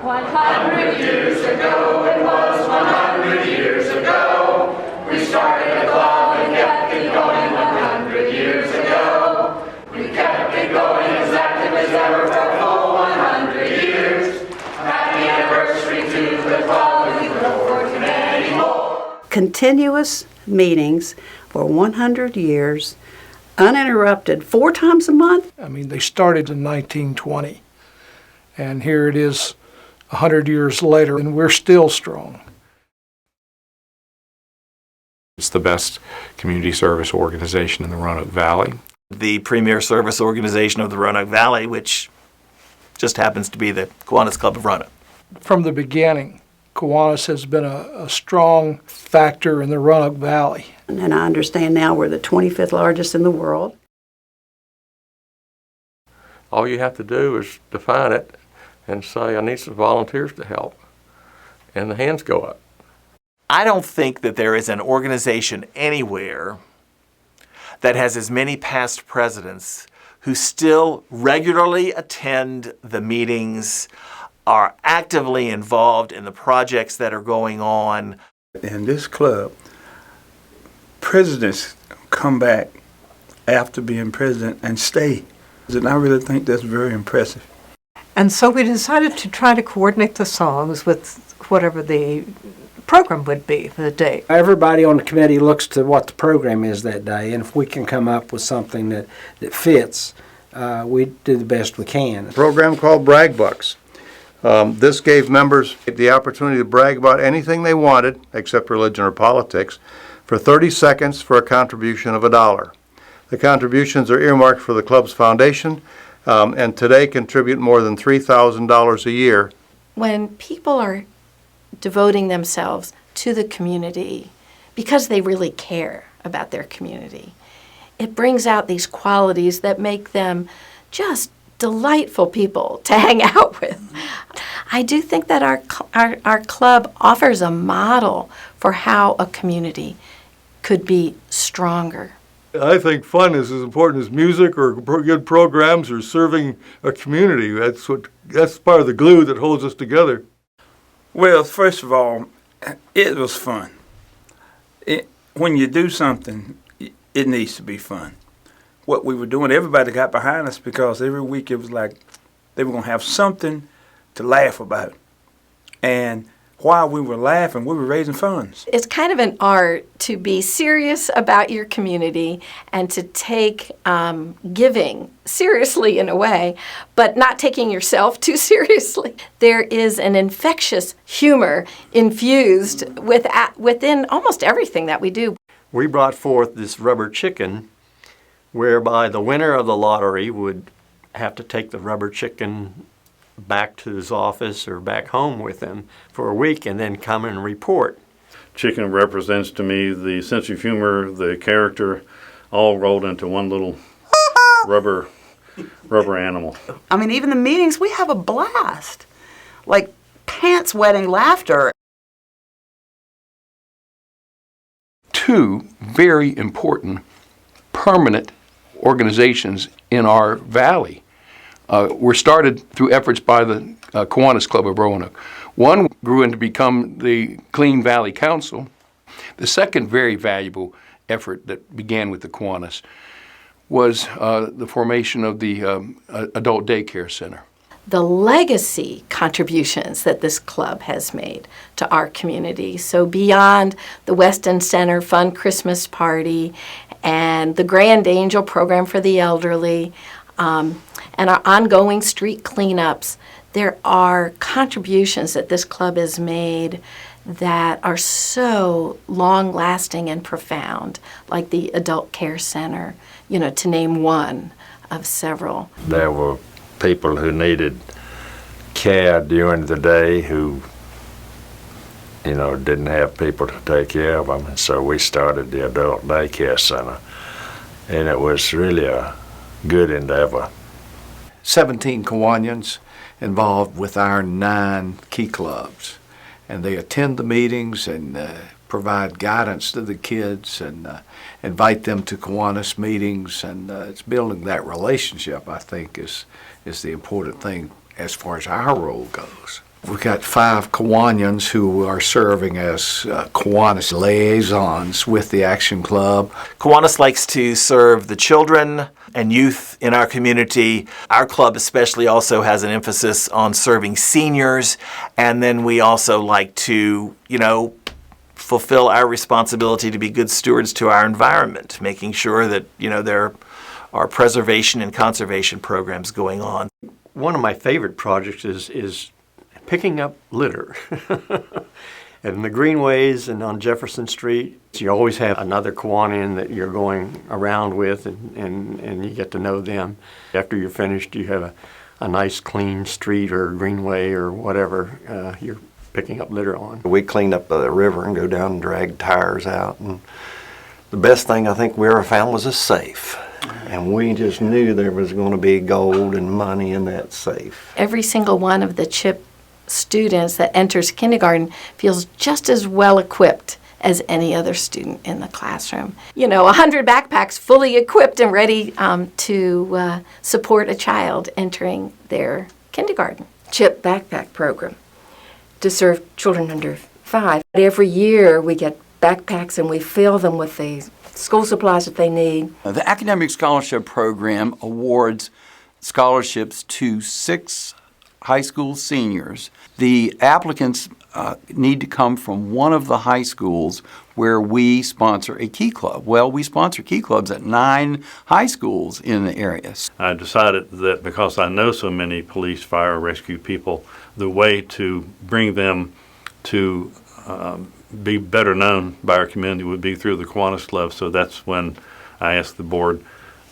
100 years ago, it was 100 years ago. We started a club and kept it going 100 years ago. We kept it going as active as ever for a full 100 years. Happy anniversary to the club, and we look forward to many more. Continuous meetings for 100 years, uninterrupted, 4 times a month. I mean, they started in 1920, and here it is 100 years later, and we're still strong. It's the best community service organization in the Roanoke Valley. The premier service organization of the Roanoke Valley, which just happens to be the Kiwanis Club of Roanoke. From the beginning, Kiwanis has been a strong factor in the Roanoke Valley. And I understand now we're the 25th largest in the world. All you have to do is define it and say, I need some volunteers to help, and the hands go up. I don't think that there is an organization anywhere that has as many past presidents who still regularly attend the meetings, are actively involved in the projects that are going on. In this club, presidents come back after being president and stay. And I really think that's very impressive. And so we decided to try to coordinate the songs with whatever the program would be for the day. Everybody on the committee looks to what the program is that day, and if we can come up with something that fits, we do the best we can. A program called Brag Bucks. This gave members the opportunity to brag about anything they wanted, except religion or politics, for 30 seconds for a contribution of $1. The contributions are earmarked for the club's foundation, and today contribute more than $3,000 a year. When people are devoting themselves to the community because they really care about their community, it brings out these qualities that make them just delightful people to hang out with. I do think that our club offers a model for how a community could be stronger. I think fun is as important as music or good programs or serving a community. That's part of the glue that holds us together. Well, first of all, it was fun. When you do something, it needs to be fun. What we were doing, everybody got behind us because every week it was like they were going to have something to laugh about. And while we were laughing, we were raising funds. It's kind of an art to be serious about your community and to take giving seriously in a way, but not taking yourself too seriously. There is an infectious humor infused within almost everything that we do. We brought forth this rubber chicken, whereby the winner of the lottery would have to take the rubber chicken back to his office or back home with him for a week and then come and report. Chicken represents to me the sense of humor, the character, all rolled into one little rubber animal. I mean, even the meetings, we have a blast. Like pants-wetting laughter. 2 very important permanent organizations in our valley were started through efforts by the Kiwanis Club of Roanoke. One grew into become the Clean Valley Council. The second very valuable effort that began with the Kiwanis was the formation of the Adult Daycare Center. The legacy contributions that this club has made to our community. So beyond the Weston Center Fun Christmas Party and the Grand Angel program for the elderly, and our ongoing street cleanups, there are contributions that this club has made that are so long-lasting and profound, like the Adult Care Center, to name one of several. There were people who needed care during the day who, didn't have people to take care of them, and so we started the Adult Daycare Center, and it was really a good endeavor. 17 Kiwanians involved with our 9 key clubs, and they attend the meetings and provide guidance to the kids and invite them to Kiwanis meetings, and it's building that relationship, I think, is the important thing as far as our role goes. We've got 5 Kiwanians who are serving as Kiwanis liaisons with the Action Club. Kiwanis likes to serve the children and youth in our community. Our club especially also has an emphasis on serving seniors, and then we also like to, fulfill our responsibility to be good stewards to our environment, making sure that, there are preservation and conservation programs going on. One of my favorite projects is picking up litter. And the greenways and on Jefferson Street, you always have another Kiwanian that you're going around with, and you get to know them. After you're finished, you have a nice clean street or greenway or whatever you're picking up litter on. We cleaned up the river and go down and drag tires out. And the best thing I think we ever found was a safe. And we just knew there was going to be gold and money in that safe. Every single one of the CHIP students that enters kindergarten feels just as well equipped as any other student in the classroom. 100 backpacks fully equipped and ready to support a child entering their kindergarten. CHIP backpack program to serve children under 5. Every year we get backpacks and we fill them with the school supplies that they need. The Academic Scholarship Program awards scholarships to 6 high school seniors. The applicants need to come from one of the high schools where we sponsor a Key Club. Well, we sponsor Key Clubs at 9 high schools in the area. I decided that because I know so many police, fire, rescue people, the way to bring them to be better known by our community would be through the Kiwanis Club. So that's when I asked the board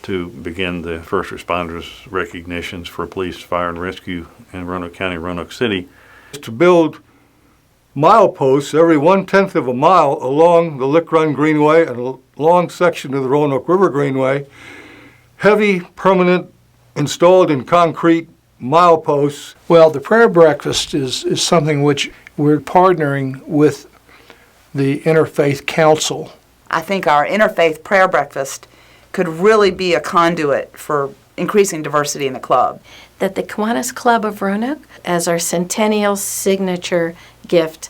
to begin the first responders recognitions for police, fire, and rescue in Roanoke County, Roanoke City. To build mileposts every 1/10 of a mile along the Lick Run Greenway and a long section of the Roanoke River Greenway, heavy, permanent, installed in concrete mileposts. Well, the prayer breakfast is something which we're partnering with the Interfaith Council. I think our interfaith prayer breakfast could really be a conduit for increasing diversity in the club. That the Kiwanis Club of Roanoke, as our centennial signature gift,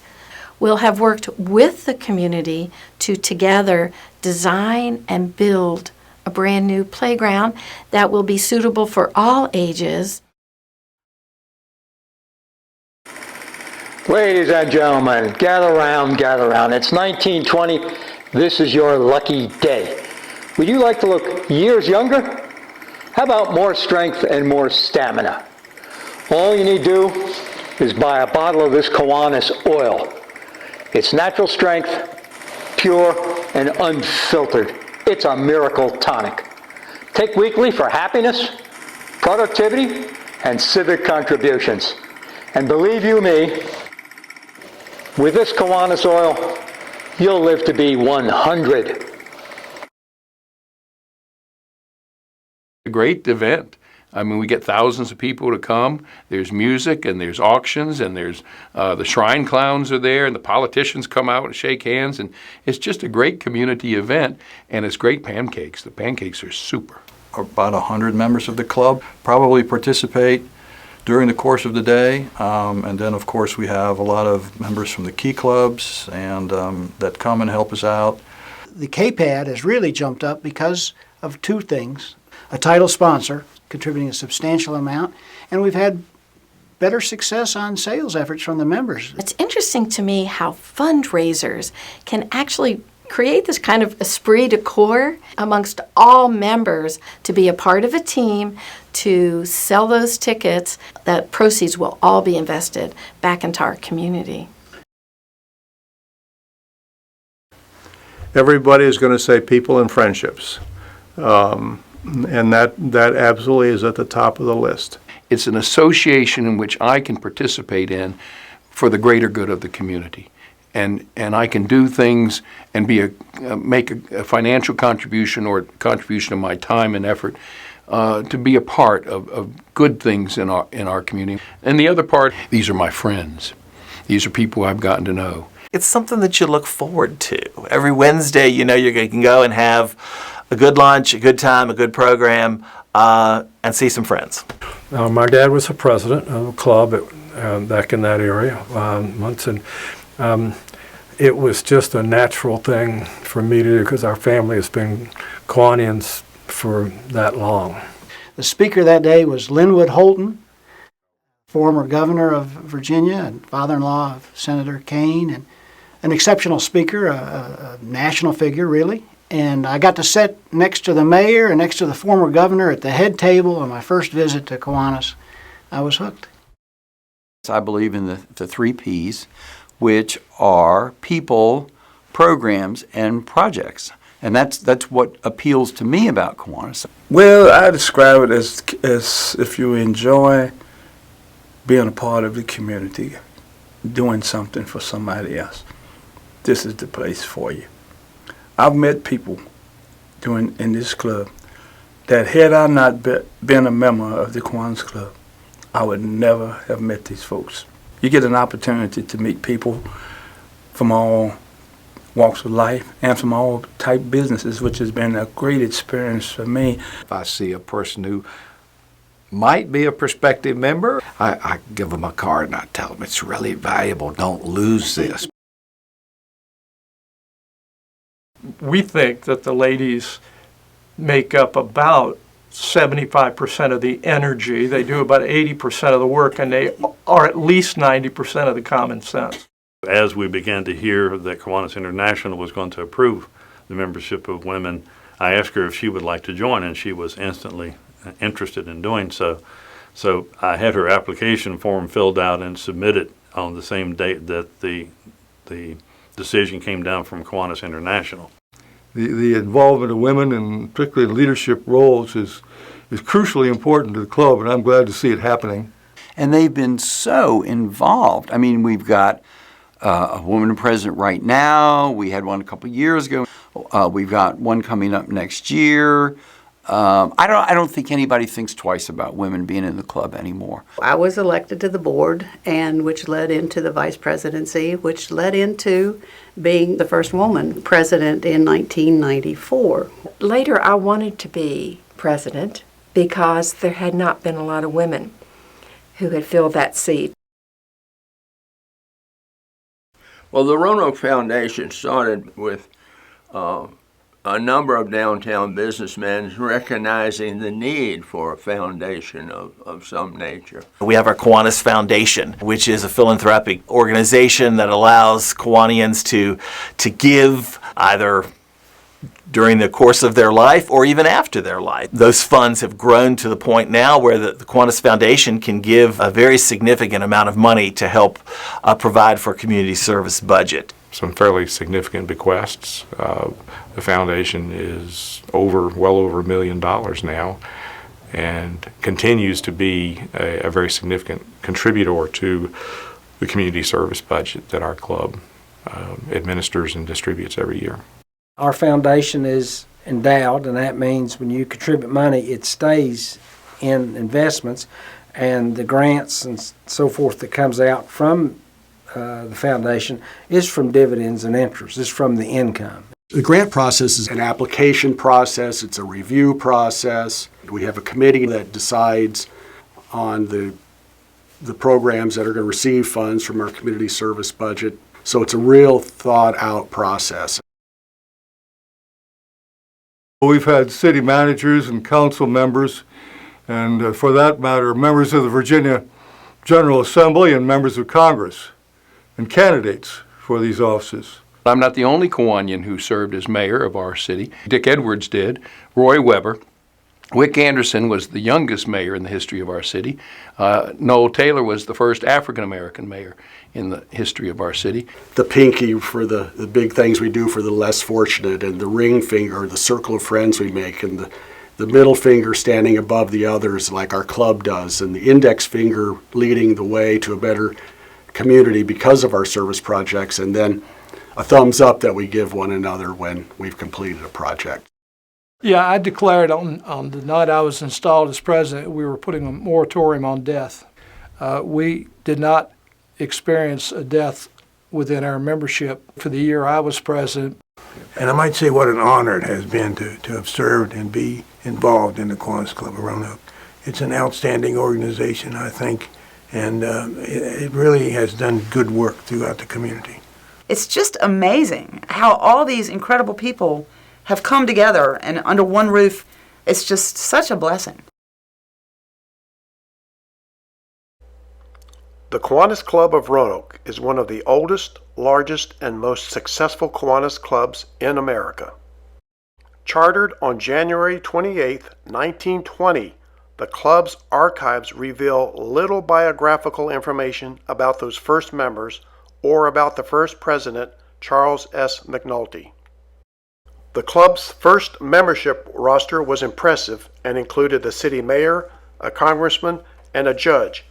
will have worked with the community to together design and build a brand new playground that will be suitable for all ages. Ladies and gentlemen, gather round, gather round. It's 1920. This is your lucky day. Would you like to look years younger? How about more strength and more stamina? All you need to do is buy a bottle of this Kiwanis oil. It's natural strength, pure and unfiltered. It's a miracle tonic. Take weekly for happiness, productivity, and civic contributions. And believe you me, with this Kiwanis oil, you'll live to be 100. A great event. I mean, we get thousands of people to come. There's music and there's auctions and there's the shrine clowns are there and the politicians come out and shake hands, and it's just a great community event, and it's great pancakes. The pancakes are super. About 100 members of the club probably participate during the course of the day, and then of course we have a lot of members from the Key Clubs and that come and help us out. The KPAD has really jumped up because of 2 things. A title sponsor contributing a substantial amount, and we've had better success on sales efforts from the members. It's interesting to me how fundraisers can actually create this kind of esprit de corps amongst all members to be a part of a team to sell those tickets. That proceeds will all be invested back into our community. Everybody is going to say people and friendships. And that absolutely is at the top of the list. It's an association in which I can participate in for the greater good of the community. And I can do things and make a financial contribution or contribution of my time and effort to be a part of good things in our community. And the other part, these are my friends. These are people I've gotten to know. It's something that you look forward to. Every Wednesday, you can go and have a good lunch, a good time, a good program, and see some friends. My dad was the president of a club back in that area once, and it was just a natural thing for me to do because our family has been Kiwanians for that long. The speaker that day was Linwood Holton, former governor of Virginia and father-in-law of Senator Kane, and an exceptional speaker, a national figure really. And I got to sit next to the mayor and next to the former governor at the head table on my first visit to Kiwanis. I was hooked. I believe in the 3 Ps, which are people, programs, and projects. And that's what appeals to me about Kiwanis. Well, I describe it as if you enjoy being a part of the community, doing something for somebody else, this is the place for you. I've met people in this club that had I not been a member of the Kiwanis Club, I would never have met these folks. You get an opportunity to meet people from all walks of life and from all type businesses, which has been a great experience for me. If I see a person who might be a prospective member, I give them a card and I tell them it's really valuable. Don't lose this. We think that the ladies make up about 75% of the energy. They do about 80% of the work, and they are at least 90% of the common sense. As we began to hear that Kiwanis International was going to approve the membership of women, I asked her if she would like to join, and she was instantly interested in doing so. So I had her application form filled out and submitted on the same date that the decision came down from Kiwanis International. The involvement of women, and particularly leadership roles, is crucially important to the club, and I'm glad to see it happening. And they've been so involved. I mean, we've got a woman president right now. We had one a couple years ago. We've got one coming up next year. I don't think anybody thinks twice about women being in the club anymore. I was elected to the board, and which led into the vice presidency, which led into being the first woman president in 1994. Later, I wanted to be president because there had not been a lot of women who had filled that seat. Well, the Roanoke Foundation started with a number of downtown businessmen recognizing the need for a foundation of some nature. We have our Kiwanis Foundation, which is a philanthropic organization that allows Kiwanians to give either during the course of their life or even after their life. Those funds have grown to the point now where the Kiwanis Foundation can give a very significant amount of money to help provide for community service budget. Some fairly significant bequests. The foundation is well over $1 million now, and continues to be a very significant contributor to the community service budget that our club administers and distributes every year. Our foundation is endowed, and that means when you contribute money, it stays in investments, and the grants and so forth that comes out from the foundation is from dividends and interest. It's from the income. The grant process is an application process. It's a review process. We have a committee that decides on the programs that are going to receive funds from our community service budget. So it's a real thought-out process. We've had city managers and council members, and for that matter, members of the Virginia General Assembly and members of Congress, and candidates for these offices. I'm not the only Kiwanian who served as mayor of our city. Dick Edwards did, Roy Weber. Wick Anderson was the youngest mayor in the history of our city. Noel Taylor was the first African-American mayor in the history of our city. The pinky for the big things we do for the less fortunate, and the ring finger, the circle of friends we make, and the middle finger standing above the others like our club does, and the index finger leading the way to a better community because of our service projects, and then a thumbs up that we give one another when we've completed a project. Yeah, I declared on the night I was installed as president, we were putting a moratorium on death. We did not experience a death within our membership for the year I was president. And I might say what an honor it has been to have served and be involved in the Kiwanis Club of Roanoke. It's an outstanding organization, I think, and it really has done good work throughout the community. It's just amazing how all these incredible people have come together and under one roof. It's just such a blessing. The Kiwanis Club of Roanoke is one of the oldest, largest, and most successful Kiwanis clubs in America. Chartered on January 28, 1920, the club's archives reveal little biographical information about those first members or about the first president, Charles S. McNulty. The club's first membership roster was impressive and included the city mayor, a congressman, and a judge,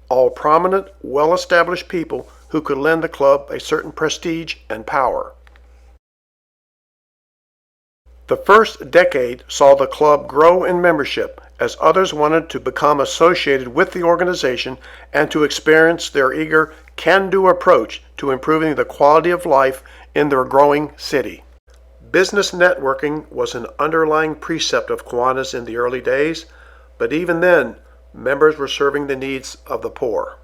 all prominent, well-established people who could lend the club a certain prestige and power. The first decade saw the club grow in membership as others wanted to become associated with the organization and to experience their eager, can-do approach to improving the quality of life in their growing city. Business networking was an underlying precept of Kiwanis in the early days, but even then, members were serving the needs of the poor.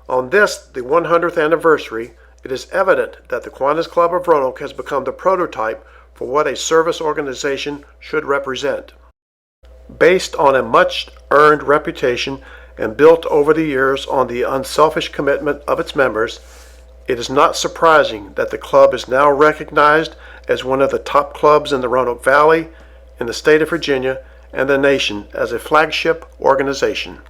On this, the 100th anniversary, it is evident that the Kiwanis Club of Roanoke has become the prototype for what a service organization should represent. Based on a much-earned reputation and built over the years on the unselfish commitment of its members, it is not surprising that the club is now recognized as one of the top clubs in the Roanoke Valley, in the state of Virginia, and the nation as a flagship organization.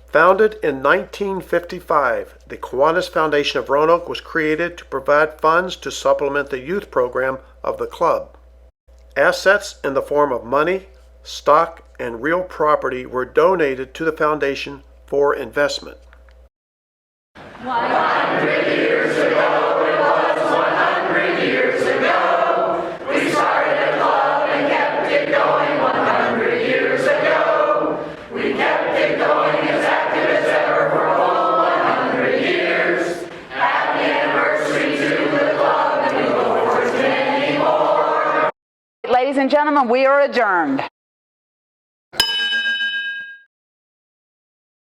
Founded in 1955, the Kiwanis Foundation of Roanoke was created to provide funds to supplement the youth program of the club. Assets in the form of money, stock, and real property were donated to the foundation for investment. 100 years ago, it was 100 years ago. We started a club and kept it going 100 years ago. We kept it going as active as ever for a full 100 years. Happy anniversary to the club, and we look forward to many more. Ladies and gentlemen, we are adjourned.